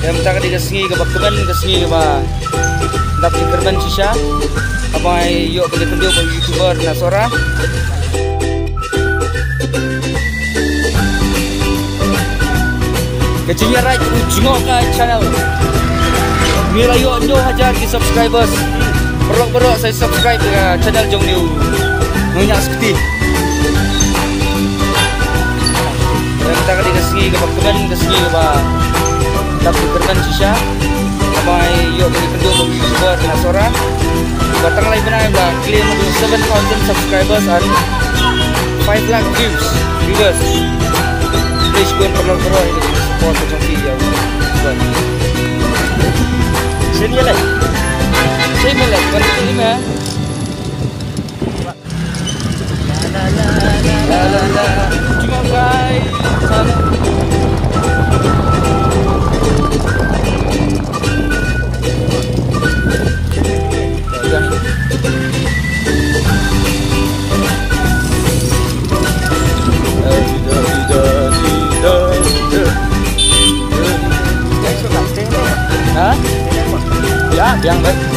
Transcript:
Yang minta di kesengi ke baktemen kesengi ke ba. Ndap intermen sisa. Apa yuk bagi video bagi YouTuber Nasora. Kecilnya right ujungok ke channel. Nilai yuk nyo hajar di subscribers. Berok-berok saya subscribe ke channel Jong Liu. Nunyak seperti. Yang minta di kesengi ke baktemen kesengi ke ba. Tapi terkan sisa apa yuk bagi video bagi YouTuber Nasora. Batang lain benar bang claim 7,000 subscribers and 5 lakh viewers. Please go and follow ini support macam video. Sini lah. Sini lah. Kalau ini mah. La. Cuma guys. Sana. Hah? Ya, yang baik.